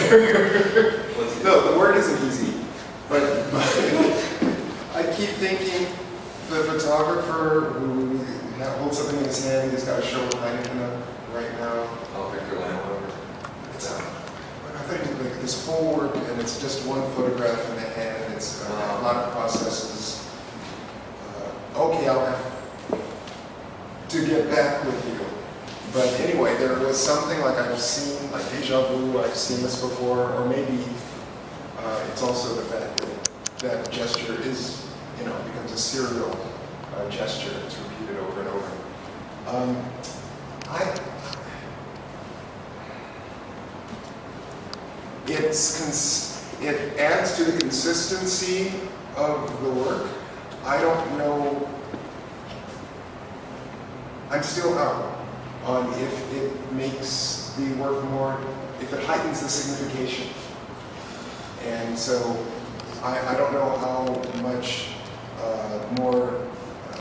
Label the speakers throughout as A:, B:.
A: No, the work isn't easy, but I keep thinking the photographer who holds something in his hand, he's got a show behind him right now.
B: Oh, Victor Landau.
A: I think like this whole work, and it's just one photograph in the hand. It's a lot of processes. Okay, I'll have to get back with you. But anyway, there was something like I've seen, like deja vu, I've seen this before, or maybe it's also the fact that that gesture is, becomes a serial gesture. It's repeated over and over. It adds to the consistency of the work. I don't know. I'm still out on if it makes the work more, if it heightens the signification. And so I don't know how much more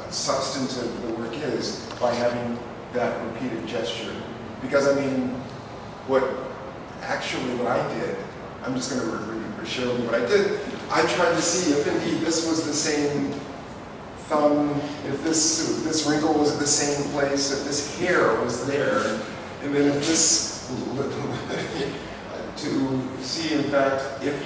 A: substantive the work is by having that repeated gesture. Because I mean, what I did, I'm just going to show you what I did. I tried to see if indeed this was the same thumb, if this wrinkle was at the same place, if this hair was there, and then if this, to see in fact if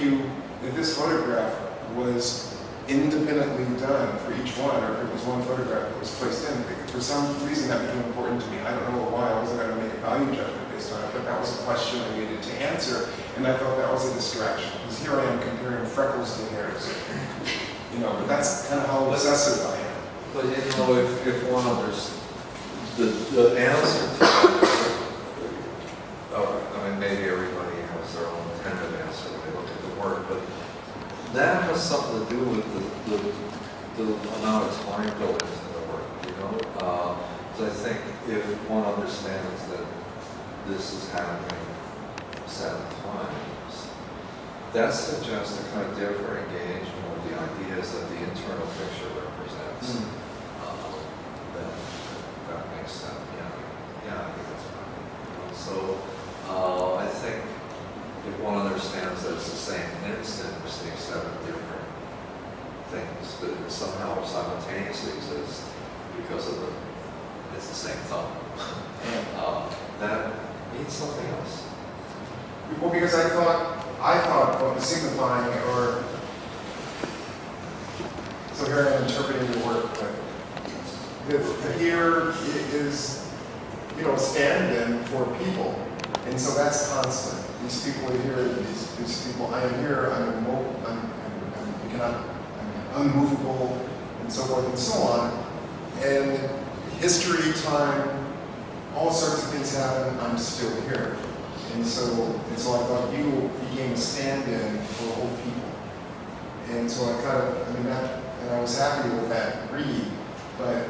A: this photograph was independently done for each one, or if it was one photograph that was placed in. For some reason that became important to me. I don't know why. I wasn't going to make a value judgment based on it, but that was a question I needed to answer, and I felt that was a distraction. Because here I am comparing freckles to hairs. But that's kind of how obsessive I am.
B: But if one understands the answer to that, I mean, maybe everybody has their own tentative answer when they look at the work, but that has something to do with the amount of time going into the work, So I think if one understands that this is happening 7 times, that suggests a kind of different engagement with the ideas that the internal picture represents. That makes sense. Yeah, I think that's right. So I think if one understands that it's the same instant, we're seeing 7 different things that somehow simultaneously exist because of it's the same thumb. That means something else.
A: Well, because I thought what was signifying, or so here I am interpreting the work, but here is, stand-in for people, and so that's constant. These people are here. These people. I am here. I'm unmovable, and so forth and so on. And history, time, all sorts of things happen. I'm still here. And so I thought you became a stand-in for the whole people. And so and I was happy with that read, but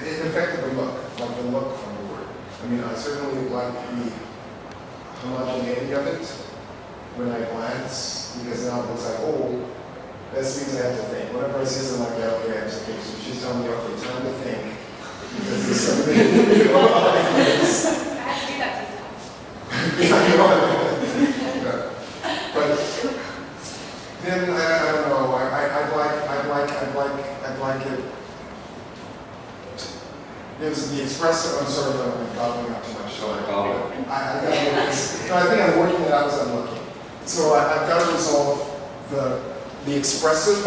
A: it affected the look, like the look from the work. I mean, I certainly like the homogeneity of it when I glance, because now it looks like, oh, that's things I have to think. Whenever I see something like that, okay, I just think, so she's telling me, okay, time to think. Because there's something
C: I have to do that sometimes.
A: But then I don't know. I'd like it. There's the expressive. I'm sorry if I'm gobbling up too much. I think I'm working it out as I'm looking. So I've got to resolve the expressive,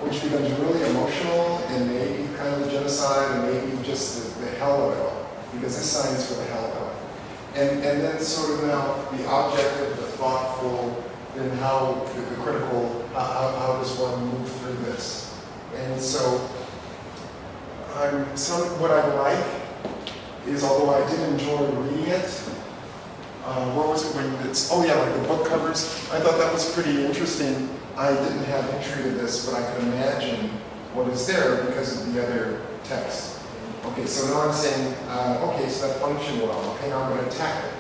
A: which becomes really emotional, and maybe kind of the genocide, and maybe just the hell of it all, because this sign is for the hell of it. And then sort of now the objective, the thoughtful, then how the critical, how does one move through this? And so what I like is, although I did enjoy reading it, what was it when it's, oh yeah, like the book covers, I thought that was pretty interesting. I didn't have entry to this, but I could imagine what is there because of the other text. Okay, so now I'm saying, okay, so that functioned well. Okay, now I'm going to attack it.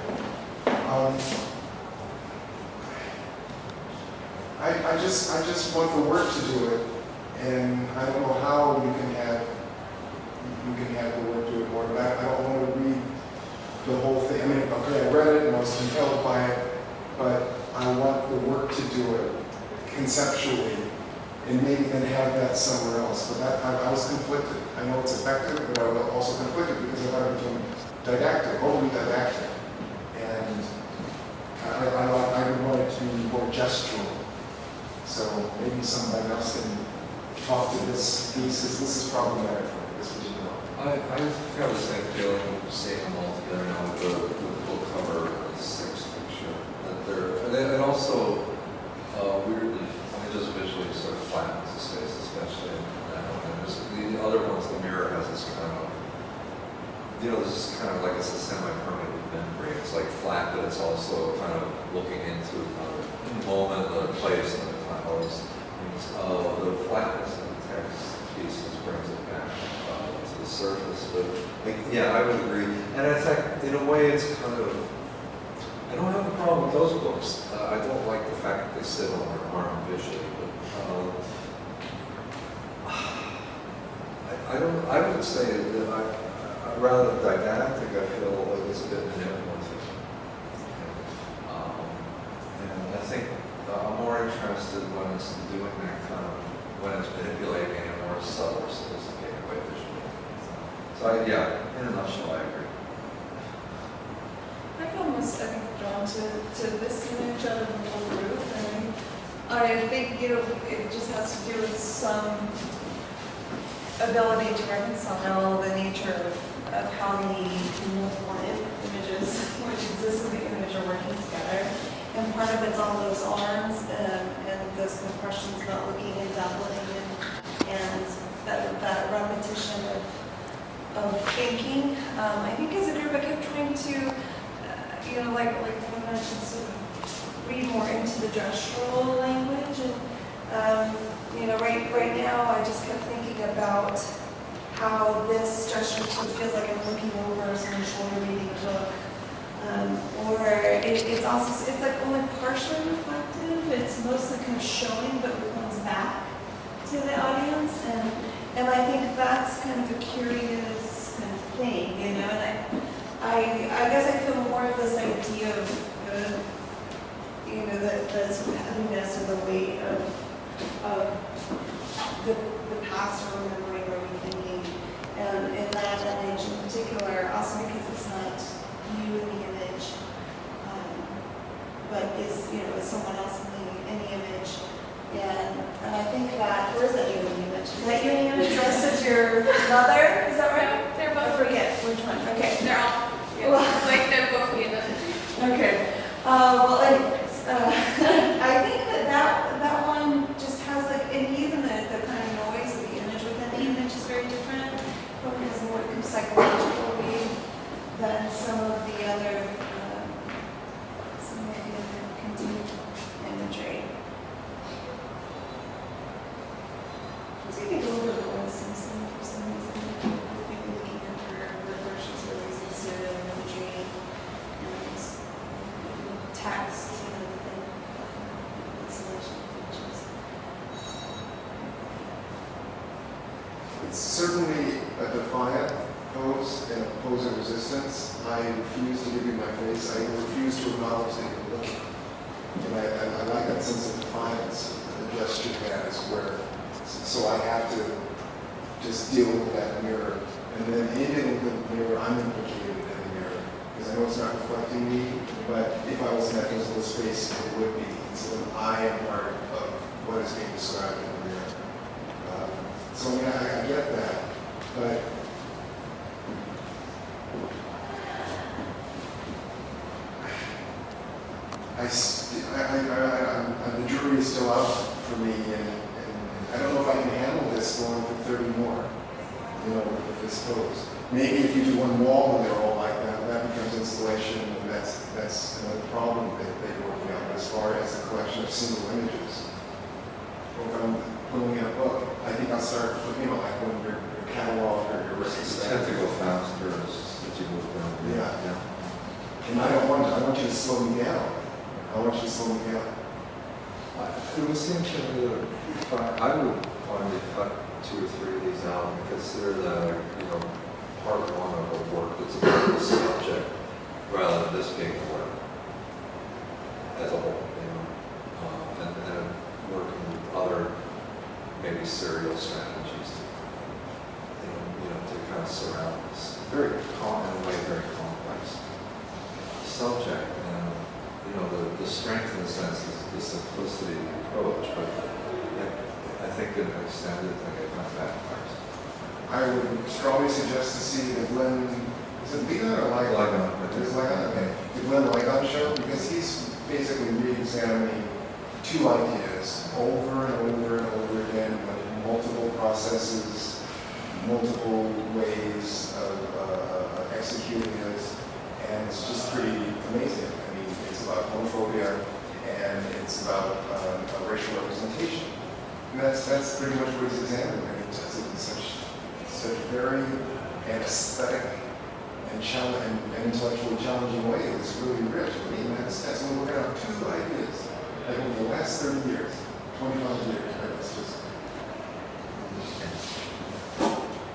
A: I just want the work to do it, and I don't know how you can have you can have the work do it more, but I don't want to read the whole thing. I mean, okay, I read it and I was compelled by it, but I want the work to do it conceptually and maybe then have that somewhere else. But that, I was conflicted. I know it's effective, but I was also conflicted because I thought it became didactic, overly didactic. And I would want it to be more gestural. So maybe somebody else can talk to this piece. This is problematic for me. This was, you know.
B: I have the same feeling seeing them all together now with the book cover and the sixth picture. That they're, and also weirdly, I mean, just visually sort of flattens the space, especially in that one. And the other ones, the mirror has this kind of, you know, this is kind of like it's a semi-permanent membrane. It's like flat, but it's also kind of looking into another moment, the place, and the time. All these things. The flatness of the text pieces brings it back to the surface. But like, yeah, I would agree. And in fact, in a way, it's kind of, I don't have a problem with those books. I don't like the fact that they sit on our arm visually, but I would say that I rather than didactic, I feel like it's a bit manipulative. And I think I'm more interested when it's doing that kind of, when it's manipulating in a more subtle, sophisticated way visually. So yeah, in a nutshell, I agree.
D: I feel most, I think, drawn to this image out of the whole group. And I think, you know, it just has to do with some ability to reconcile the nature of how the multiple images which exist in the image are working together. And part of it's all those arms and those kind of questions about looking and doubling and that repetition of thinking. I think as a group I kept trying to, you know, like I mentioned, sort of read more into the gestural language. And, you know, right now I just kept thinking about how this gesture sort of feels like I'm looking over someone's shoulder reading a book. Or it's also, it's like only partially reflective. It's mostly kind of showing, but with one's back to the audience. And I think that's kind of a curious kind of thing, you know. And I guess I feel more of this idea of, you know, the sort of heaviness or the weight of the past or remembering or rethinking. And in that image in particular, also because it's not you in the image, but is, you know, is someone else in the image. And I think that, where is that you in the image? Is that you in the image dressed as your mother? Is that right?
C: They're
D: I
C: both.
D: forget which one. Okay.
C: They're all. Yeah,
D: Well-
C: like they're both me.
D: Okay. Well, anyways, I think that one just has like, and even the kind of noise of the image within the image is very different. Probably has more kind of psychological weight than some of the other continued imagery. I was going to go over the Laura Simpson for some reason. Maybe looking at her versions where there's inserted imagery and text and everything. Installation of images.
A: It's certainly a defiant pose and a pose of resistance. I refuse to give you my face. I refuse to acknowledge that you're looking. And I like that sense of defiance that the gesture has, where so I have to just deal with that mirror. And then in dealing with the mirror, I'm implicated in the mirror. Because I know it's not reflecting me, but if I was in that physical space, it would be. And so then I am part of what is being described in the mirror. So I mean, I get that, but the jury is still out for me, and I don't know if I can handle this going for 30 more, you know, with this pose. Maybe if you do one wall and they're all like that, that becomes installation, and that's another problem that they're working out. But as far as a collection of single images, or if I'm pulling in a book, I think I'll start, you know, like when your catalog or your
B: It's
A: records.
B: tend to go faster as you move down.
A: Yeah. And I want you to slow me down. I want you to slow me down.
B: It would seem to me that I would find it cut 2 or 3 of these out and consider that, part one of a work that's about the subject, rather than this being a work as a whole, and then working with other maybe serial strategies to kind of surround this in a way very complex subject. And, the strength in the sense is the simplicity of the approach, but I think in an extended thing it kind of backfires.
A: I would strongly suggest to see the Glenn, is it Ligon or Ligon?
B: Ligon.
A: It is Ligon, okay. The Glenn Ligon show, because he's basically re-examining two ideas over and over and over again, with multiple processes, multiple ways of executing it, and it's just pretty amazing. I mean, it's about homophobia, and it's about racial representation. And that's pretty much what he's examining. I mean, he does it in such very aesthetic and intellectually challenging way. It's really rich. I mean, that's when we're working out two ideas, like over the last 30 years, 25 years. Right? It's just